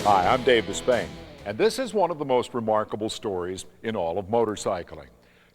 Hi, I'm Dave Despain, and this is one of the most remarkable stories in all of motorcycling.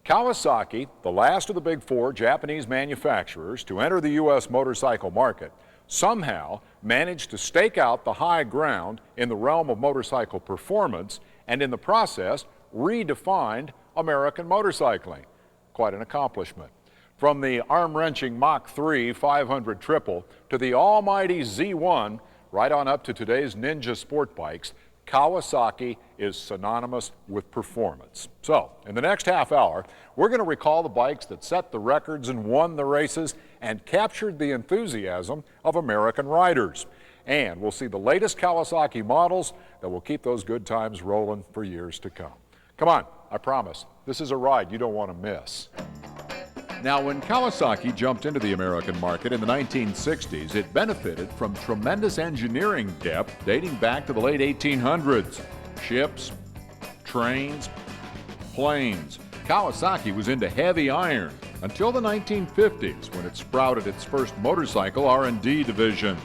Kawasaki, the last of the big four Japanese manufacturers to enter the U.S. motorcycle market, somehow managed to stake out the high ground in the realm of motorcycle performance and in the process redefined American motorcycling. Quite an accomplishment. From the arm-wrenching Mach 3 500 triple to the almighty Z1, right on up to today's Ninja sport bikes, Kawasaki is synonymous with performance. So, in the next half hour, we're going to recall the bikes that set the records and won the races and captured the enthusiasm of American riders. And we'll see the latest Kawasaki models that will keep those good times rolling for years to come. Come on, I promise, this is a ride you don't want to miss. Now, when Kawasaki jumped into the American market in the 1960s, it benefited from tremendous engineering depth dating back to the late 1800s. Ships, trains, planes. Kawasaki was into heavy iron until the 1950s when it sprouted its first motorcycle R&D division.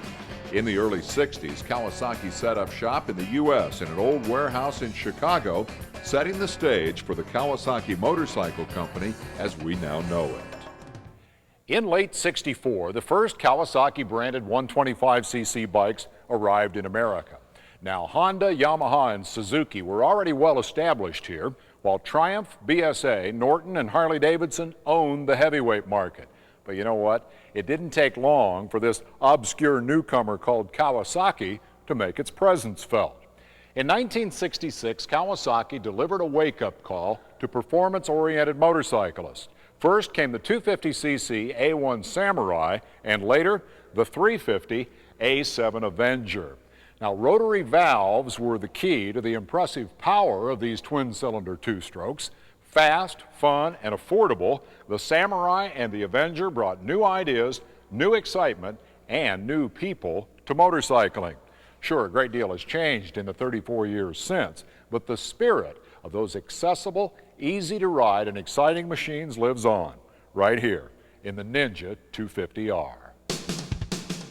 In the early 60s, Kawasaki set up shop in the U.S. in an old warehouse in Chicago, setting the stage for the Kawasaki Motorcycle Company as we now know it. In late '64, the first Kawasaki-branded 125cc bikes arrived in America. Now, Honda, Yamaha, and Suzuki were already well established here, while Triumph, BSA, Norton, and Harley-Davidson owned the heavyweight market. But you know what? It didn't take long for this obscure newcomer called Kawasaki to make its presence felt. In 1966, Kawasaki delivered a wake-up call to performance-oriented motorcyclists. First came the 250cc A1 Samurai, and later the 350 A7 Avenger. Now, rotary valves were the key to the impressive power of these twin-cylinder two-strokes. Fast, fun, and affordable, the Samurai and the Avenger brought new ideas, new excitement, and new people to motorcycling. Sure, a great deal has changed in the 34 years since, but the spirit of those accessible, easy-to-ride, and exciting machines lives on, right here in the Ninja 250R.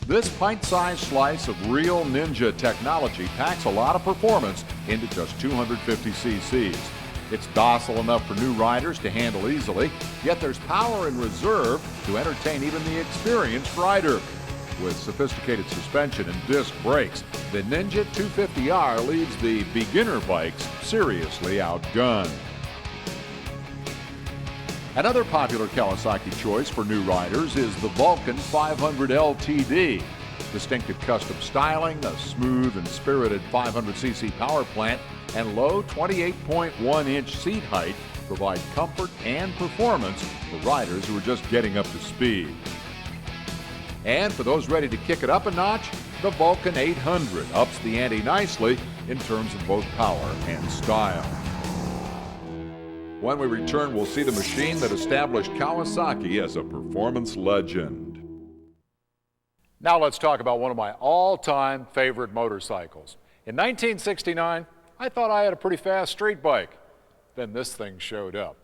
This pint-sized slice of real Ninja technology packs a lot of performance into just 250 cc's. It's docile enough for new riders to handle easily, yet there's power in reserve to entertain even the experienced rider. With sophisticated suspension and disc brakes, the Ninja 250R leaves the beginner bikes seriously outgunned. Another popular Kawasaki choice for new riders is the Vulcan 500 LTD. Distinctive custom styling, a smooth and spirited 500cc power plant, and low 28.1-inch seat height provide comfort and performance for riders who are just getting up to speed. And for those ready to kick it up a notch, the Vulcan 800 ups the ante nicely in terms of both power and style. When we return, we'll see the machine that established Kawasaki as a performance legend. Now let's talk about one of my all-time favorite motorcycles. In 1969, I thought I had a pretty fast street bike. Then this thing showed up.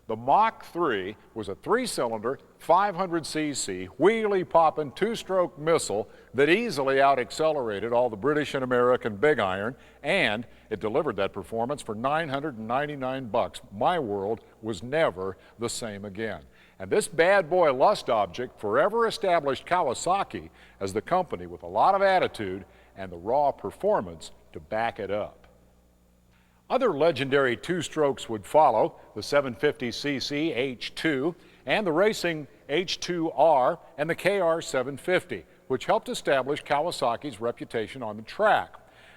The Mach 3 was a three-cylinder, 500cc, wheelie-popping two-stroke missile that easily out-accelerated all the British and American big iron, and it delivered that performance for $999. My world was never the same again. And this bad boy lust object forever established Kawasaki as the company with a lot of attitude and the raw performance to back it up. Other legendary two-strokes would follow, the 750cc H2 and the racing H2R and the KR 750, which helped establish Kawasaki's reputation on the track.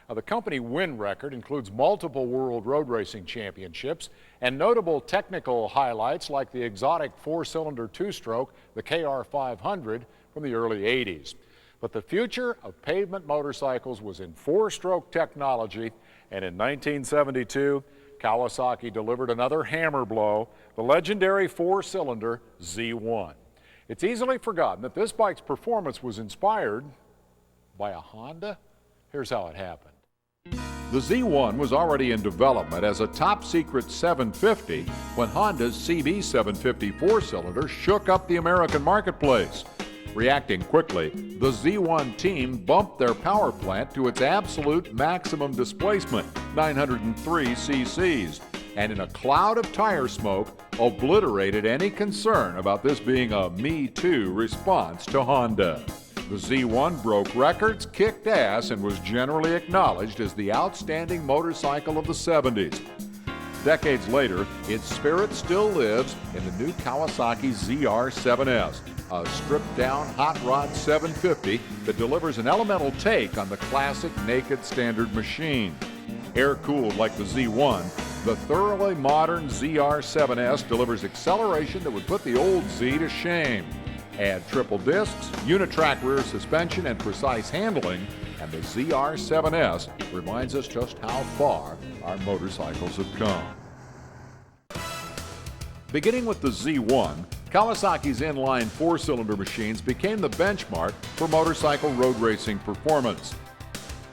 Now, the company win record includes multiple world road racing championships and notable technical highlights like the exotic four-cylinder two-stroke, the KR 500 from the early 80s. But the future of pavement motorcycles was in four-stroke technology, and in 1972, Kawasaki delivered another hammer blow, the legendary four-cylinder Z1. It's easily forgotten that this bike's performance was inspired by a Honda. Here's how it happened. The Z1 was already in development as a top-secret 750 when Honda's CB750 four-cylinder shook up the American marketplace. Reacting quickly, the Z1 team bumped their power plant to its absolute maximum displacement, 903 cc's, and in a cloud of tire smoke, obliterated any concern about this being a Me Too response to Honda. The Z1 broke records, kicked ass, and was generally acknowledged as the outstanding motorcycle of the 70s. Decades later, its spirit still lives in the new Kawasaki ZR7S, a stripped-down hot rod 750 that delivers an elemental take on the classic naked standard machine. Air-cooled like the Z1, the thoroughly modern ZR7S delivers acceleration that would put the old Z to shame. Add triple discs, unitrack rear suspension, and precise handling, and the ZR7S reminds us just how far our motorcycles have come. Beginning with the Z1, Kawasaki's inline four-cylinder machines became the benchmark for motorcycle road racing performance.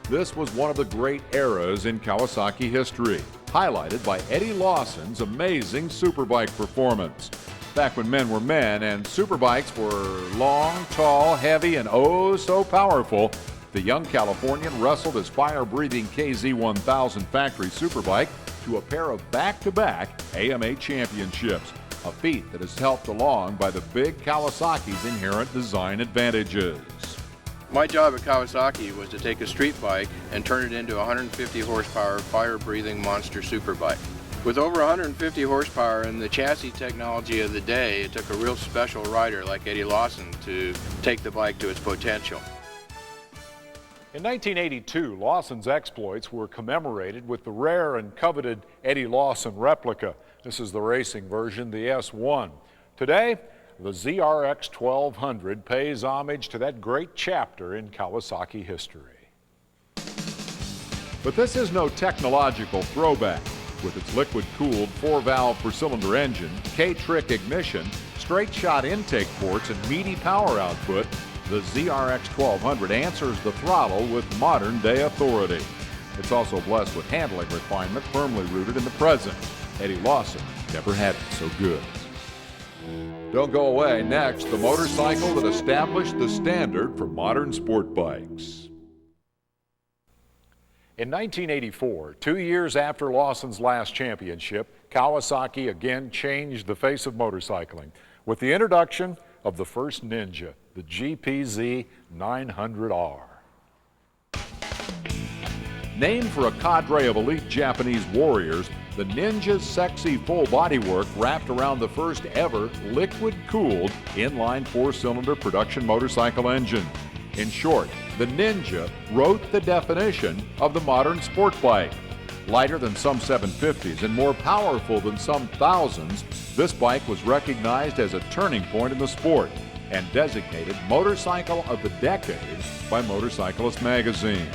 This was one of the great eras in Kawasaki history, highlighted by Eddie Lawson's amazing Superbike performance. Back when men were men and Superbikes were long, tall, heavy, and oh so powerful, the young Californian wrestled his fire-breathing KZ1000 factory Superbike to a pair of back-to-back AMA championships, a feat that is helped along by the big Kawasaki's inherent design advantages. My job at Kawasaki was to take a street bike and turn it into a 150 horsepower fire-breathing monster superbike. With over 150 horsepower and the chassis technology of the day, it took a real special rider like Eddie Lawson to take the bike to its potential. In 1982, Lawson's exploits were commemorated with the rare and coveted Eddie Lawson replica. This is the racing version, the S1. Today, the ZRX 1200 pays homage to that great chapter in Kawasaki history. But this is no technological throwback. With its liquid-cooled four-valve per-cylinder engine, K-Trick ignition, straight-shot intake ports, and meaty power output, the ZRX 1200 answers the throttle with modern-day authority. It's also blessed with handling refinement firmly rooted in the present. Eddie Lawson never had it so good. Don't go away. Next, the motorcycle that established the standard for modern sport bikes. In 1984, 2 years after Lawson's last championship, Kawasaki again changed the face of motorcycling with the introduction of the first Ninja, the GPZ 900R. Named for a cadre of elite Japanese warriors, the Ninja's sexy full bodywork wrapped around the first ever liquid-cooled inline four-cylinder production motorcycle engine. In short, the Ninja wrote the definition of the modern sport bike. Lighter than some 750s and more powerful than some thousands, this bike was recognized as a turning point in the sport and designated Motorcycle of the Decade by Motorcyclist magazine.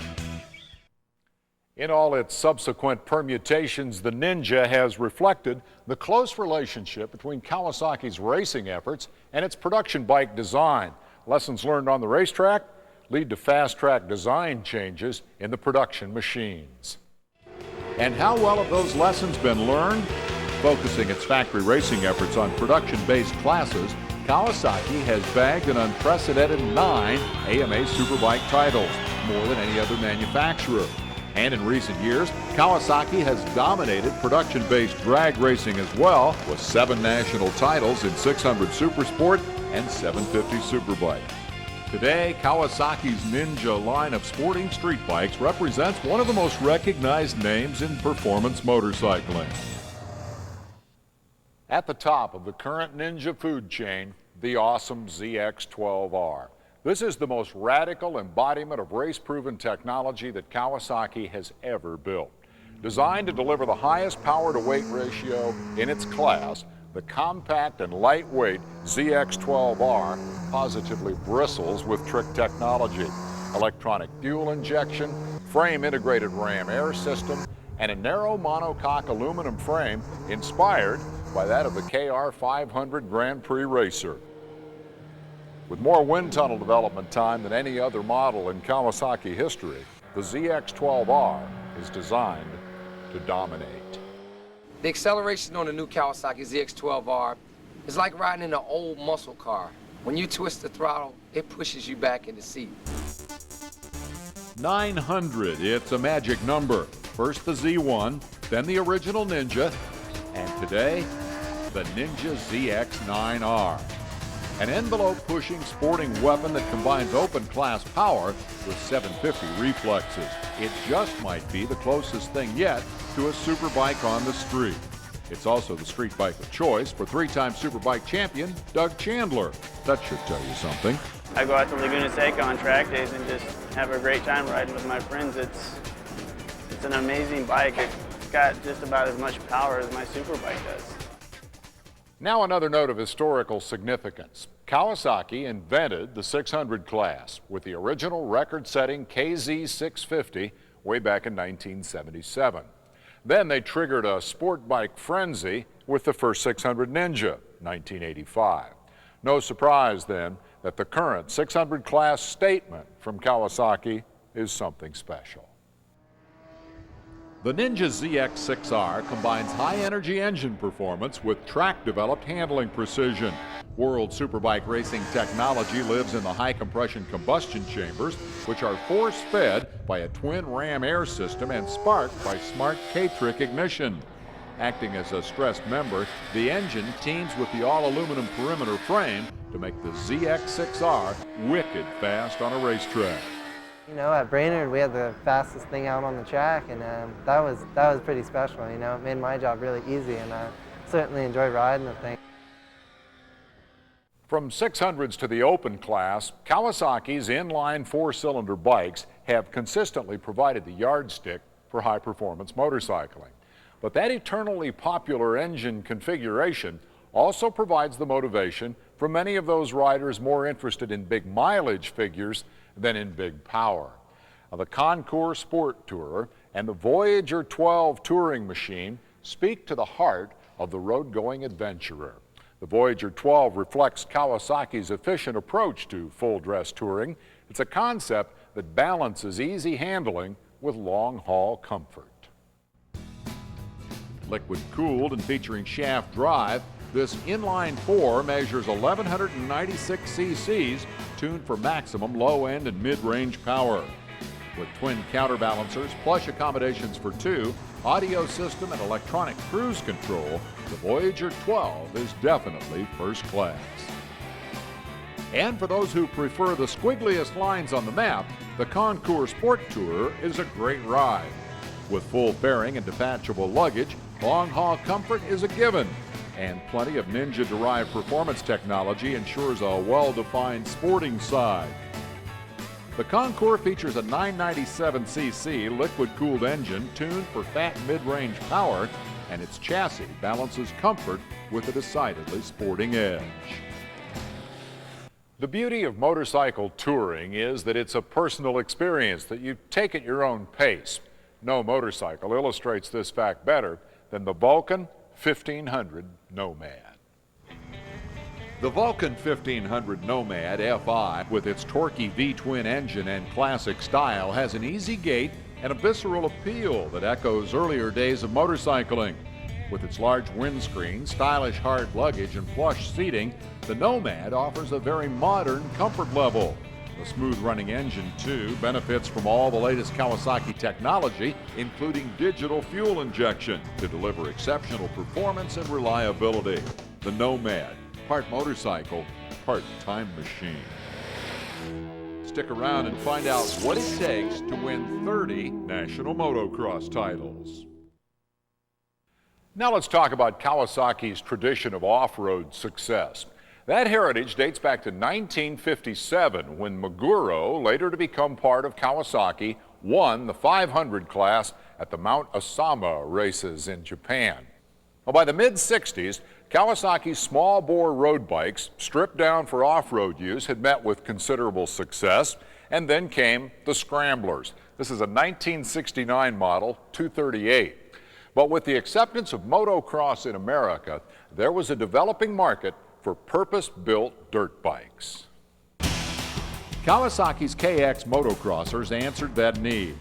In all its subsequent permutations, the Ninja has reflected the close relationship between Kawasaki's racing efforts and its production bike design. Lessons learned on the racetrack lead to fast-track design changes in the production machines. And how well have those lessons been learned? Focusing its factory racing efforts on production-based classes, Kawasaki has bagged an unprecedented 9 AMA Superbike titles, more than any other manufacturer. And in recent years, Kawasaki has dominated production-based drag racing as well, with 7 national titles in 600 Supersport and 750 Superbike. Today, Kawasaki's Ninja line of sporting street bikes represents one of the most recognized names in performance motorcycling. At the top of the current Ninja food chain, the awesome ZX-12R. This is the most radical embodiment of race-proven technology that Kawasaki has ever built. Designed to deliver the highest power-to-weight ratio in its class, the compact and lightweight ZX12R positively bristles with trick technology, electronic fuel injection, frame-integrated ram air system, and a narrow monocoque aluminum frame inspired by that of the KR500 Grand Prix racer. With more wind tunnel development time than any other model in Kawasaki history, the ZX12R is designed to dominate. The acceleration on the new Kawasaki ZX12R is like riding in an old muscle car. When you twist the throttle, it pushes you back in the seat. 900, it's a magic number. First the Z1, then the original Ninja, and today, the Ninja ZX9R. An envelope-pushing sporting weapon that combines open-class power with 750 reflexes. It just might be the closest thing yet to a Superbike on the street. It's also the street bike of choice for three-time Superbike champion Doug Chandler. That should tell you something. I go out to Laguna Seca on track days and just have a great time riding with my friends. It's an amazing bike. It's got just about as much power as my Superbike does. Now another note of historical significance. Kawasaki invented the 600 class with the original record-setting KZ650 way back in 1977. Then they triggered a sport bike frenzy with the first 600 Ninja, 1985. No surprise then that the current 600 class statement from Kawasaki is something special. The Ninja ZX6R combines high-energy engine performance with track-developed handling precision. World Superbike racing technology lives in the high-compression combustion chambers, which are force-fed by a twin ram air system and sparked by smart K-Trick ignition. Acting as a stressed member, the engine teams with the all-aluminum perimeter frame to make the ZX6R wicked fast on a racetrack. You know, at Brainerd, we had the fastest thing out on the track, and that was pretty special. You know, it made my job really easy, and I certainly enjoy riding the thing. From 600s to the open class, Kawasaki's inline four-cylinder bikes have consistently provided the yardstick for high-performance motorcycling. But that eternally popular engine configuration also provides the motivation for many of those riders more interested in big mileage figures than in big power. Now, the Concours Sport Tourer and the Voyager 12 touring machine speak to the heart of the road-going adventurer. The Voyager 12 reflects Kawasaki's efficient approach to full-dress touring. It's a concept that balances easy handling with long-haul comfort. Liquid-cooled and featuring shaft drive, this inline four measures 1,196 cc's, tuned for maximum low-end and mid-range power. With twin counterbalancers, plush accommodations for two, audio system, and electronic cruise control, the Voyager 12 is definitely first class. And for those who prefer the squiggliest lines on the map, the Concours Sport Tourer is a great ride. With full fairing and detachable luggage, long-haul comfort is a given, and plenty of Ninja-derived performance technology ensures a well-defined sporting side. The Concours features a 997cc liquid-cooled engine tuned for fat mid-range power, and its chassis balances comfort with a decidedly sporting edge. The beauty of motorcycle touring is that it's a personal experience that you take at your own pace. No motorcycle illustrates this fact better than the Vulcan 1500 Nomad. The Vulcan 1500 Nomad FI, with its torquey V-twin engine and classic style, has an easy gait and a visceral appeal that echoes earlier days of motorcycling. With its large windscreen, stylish hard luggage, and plush seating, the Nomad offers a very modern comfort level. The smooth-running engine, too, benefits from all the latest Kawasaki technology, including digital fuel injection, to deliver exceptional performance and reliability. The Nomad, part motorcycle, part time machine. Stick around and find out what it takes to win 30 national motocross titles. Now let's talk about Kawasaki's tradition of off-road success. That heritage dates back to 1957, when Meguro, later to become part of Kawasaki, won the 500 class at the Mount Asama races in Japan. Well, by the mid-60s, Kawasaki's small-bore road bikes, stripped down for off-road use, had met with considerable success, and then came the Scramblers. This is a 1969 model 238. But with the acceptance of motocross in America, there was a developing market for purpose-built dirt bikes. Kawasaki's KX motocrossers answered that need.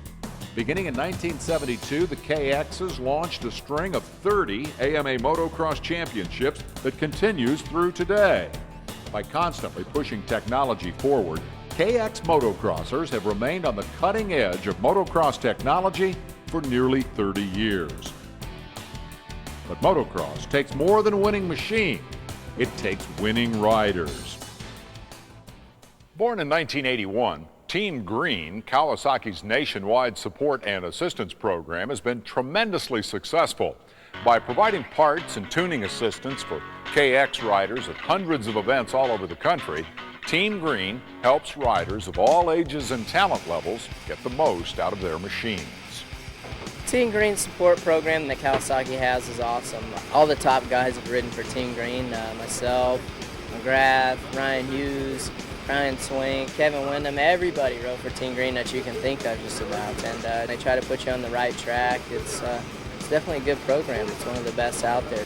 Beginning in 1972, the KXs launched a string of 30 AMA motocross championships that continues through today. By constantly pushing technology forward, KX motocrossers have remained on the cutting edge of motocross technology for nearly 30 years. But motocross takes more than a winning machine. It takes winning riders. Born in 1981, Team Green, Kawasaki's nationwide support and assistance program, has been tremendously successful. By providing parts and tuning assistance for KX riders at hundreds of events all over the country, Team Green helps riders of all ages and talent levels get the most out of their machines. Team Green's support program that Kawasaki has is awesome. All the top guys have ridden for Team Green, myself, McGrath, Ryan Hughes, Ryan Swink, Kevin Wyndham, everybody rode for Team Green that you can think of just about. And they try to put you on the right track. It's definitely a good program. It's one of the best out there.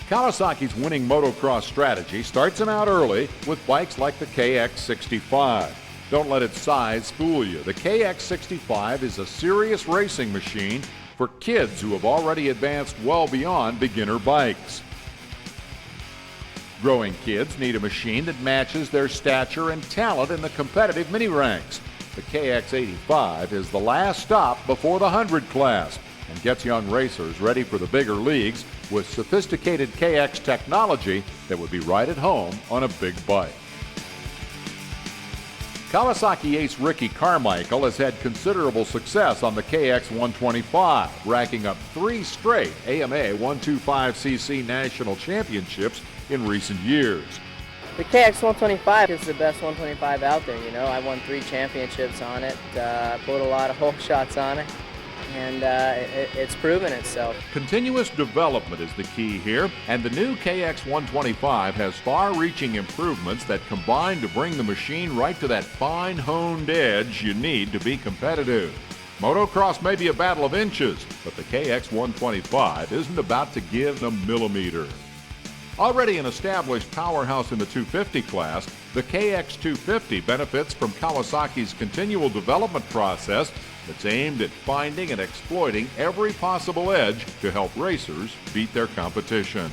Kawasaki's winning motocross strategy starts them out early with bikes like the KX65. Don't let its size fool you. The KX65 is a serious racing machine for kids who have already advanced well beyond beginner bikes. Growing kids need a machine that matches their stature and talent in the competitive mini ranks. The KX85 is the last stop before the 100 class and gets young racers ready for the bigger leagues with sophisticated KX technology that would be right at home on a big bike. Kawasaki ace Ricky Carmichael has had considerable success on the KX125, racking up 3 straight AMA 125cc national championships in recent years. The KX125 is the best 125 out there, you know. I won 3 championships on it, pulled a lot of hole shots on it, and it's proven itself. Continuous development is the key here, and the new KX125 has far-reaching improvements that combine to bring the machine right to that fine honed edge you need to be competitive. Motocross may be a battle of inches, but the KX125 isn't about to give a millimeter. Already an established powerhouse in the 250 class, the KX250 benefits from Kawasaki's continual development process that's aimed at finding and exploiting every possible edge to help racers beat their competition.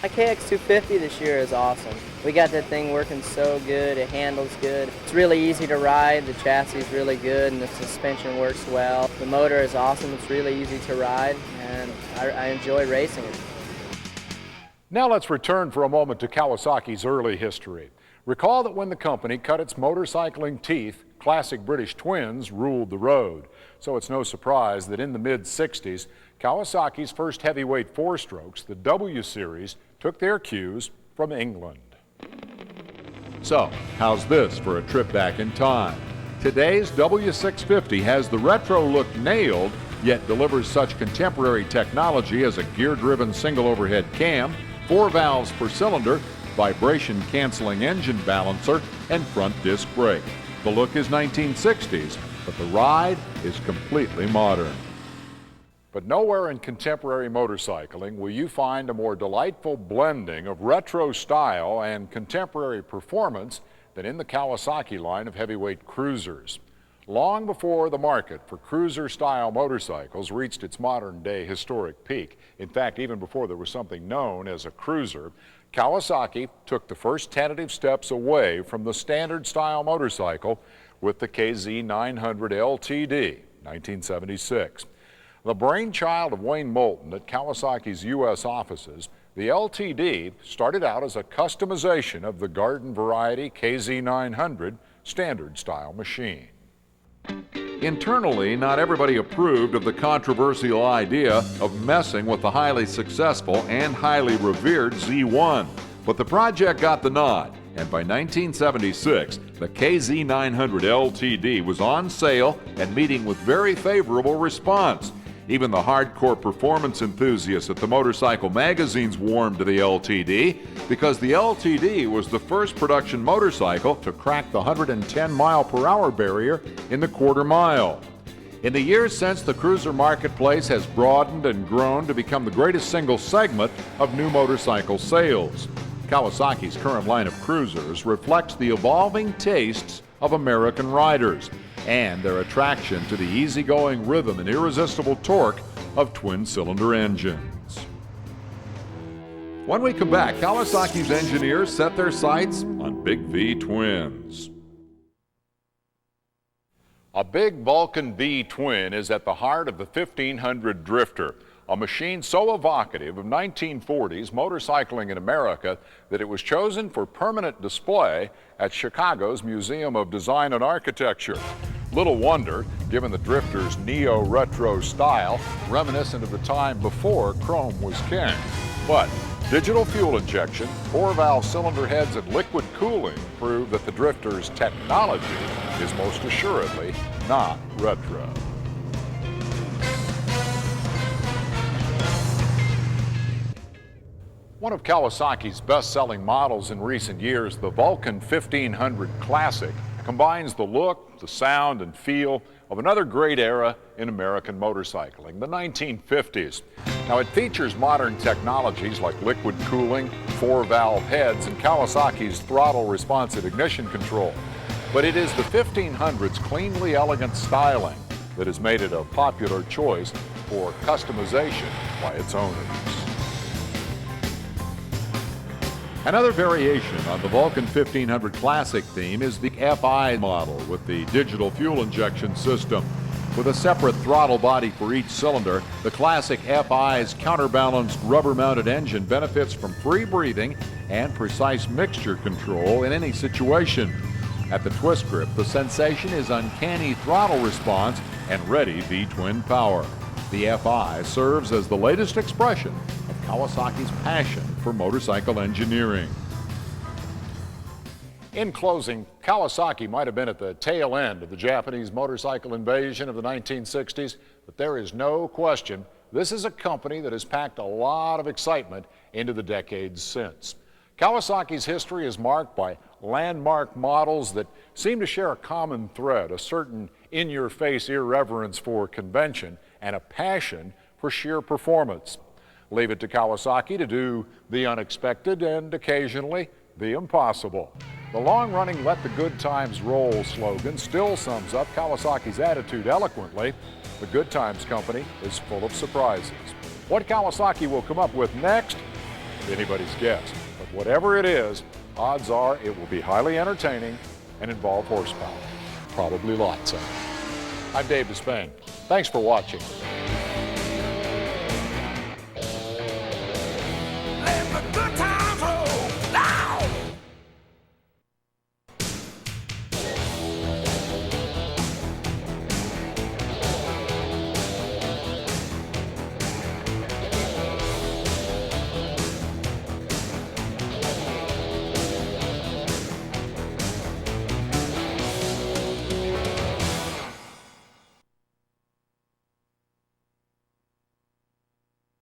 My KX250 this year is awesome. We got that thing working so good, it handles good. It's really easy to ride, the chassis is really good, and the suspension works well. The motor is awesome, it's really easy to ride, and I enjoy racing it. Now let's return for a moment to Kawasaki's early history. Recall that when the company cut its motorcycling teeth, classic British twins ruled the road. So it's no surprise that in the mid-60s, Kawasaki's first heavyweight 4-strokes, the W Series, took their cues from England. So, how's this for a trip back in time? Today's W650 has the retro look nailed, yet delivers such contemporary technology as a gear-driven single overhead cam, 4 valves per cylinder, vibration-canceling engine balancer, and front disc brake. The look is 1960s, but the ride is completely modern. But nowhere in contemporary motorcycling will you find a more delightful blending of retro style and contemporary performance than in the Kawasaki line of heavyweight cruisers. Long before the market for cruiser-style motorcycles reached its modern-day historic peak, in fact, even before there was something known as a cruiser, Kawasaki took the first tentative steps away from the standard-style motorcycle with the KZ900 LTD, 1976. The brainchild of Wayne Moulton at Kawasaki's U.S. offices, the LTD started out as a customization of the garden variety KZ900 standard-style machine. Internally, not everybody approved of the controversial idea of messing with the highly successful and highly revered Z1. But the project got the nod, and by 1976, the KZ900 LTD was on sale and meeting with very favorable response. Even the hardcore performance enthusiasts at the motorcycle magazines warmed to the LTD because the LTD was the first production motorcycle to crack the 110-mile-per-hour barrier in the quarter mile. In the years since, the cruiser marketplace has broadened and grown to become the greatest single segment of new motorcycle sales. Kawasaki's current line of cruisers reflects the evolving tastes of American riders and their attraction to the easygoing rhythm and irresistible torque of twin-cylinder engines. When we come back, Kawasaki's engineers set their sights on Big V twins. A big Vulcan V twin is at the heart of the 1500 Drifter, a machine so evocative of 1940s motorcycling in America that it was chosen for permanent display at Chicago's Museum of Design and Architecture. Little wonder, given the Drifter's neo-retro style, reminiscent of the time before chrome was king. But digital fuel injection, 4-valve cylinder heads, and liquid cooling prove that the Drifter's technology is most assuredly not retro. One of Kawasaki's best-selling models in recent years, the Vulcan 1500 Classic, combines the look, the sound, and feel of another great era in American motorcycling, the 1950s. Now, it features modern technologies like liquid cooling, 4-valve heads, and Kawasaki's throttle-responsive ignition control. But it is the 1500's cleanly elegant styling that has made it a popular choice for customization by its owners. Another variation on the Vulcan 1500 Classic theme is the FI model with the digital fuel injection system. With a separate throttle body for each cylinder, the Classic FI's counterbalanced rubber-mounted engine benefits from free breathing and precise mixture control in any situation. At the twist grip, the sensation is uncanny throttle response and ready V-twin power. The FI serves as the latest expression of Kawasaki's passion for motorcycle engineering. In closing, Kawasaki might have been at the tail end of the Japanese motorcycle invasion of the 1960s, but there is no question this is a company that has packed a lot of excitement into the decades since. Kawasaki's history is marked by landmark models that seem to share a common thread, a certain in-your-face irreverence for convention and a passion for sheer performance. Leave it to Kawasaki to do the unexpected and occasionally the impossible. The long-running "Let the good times roll" slogan still sums up Kawasaki's attitude eloquently. The Good Times Company is full of surprises. What Kawasaki will come up with next? Anybody's guess. But whatever it is, odds are it will be highly entertaining and involve horsepower. Probably lots of it. I'm Dave Despain. Thanks for watching.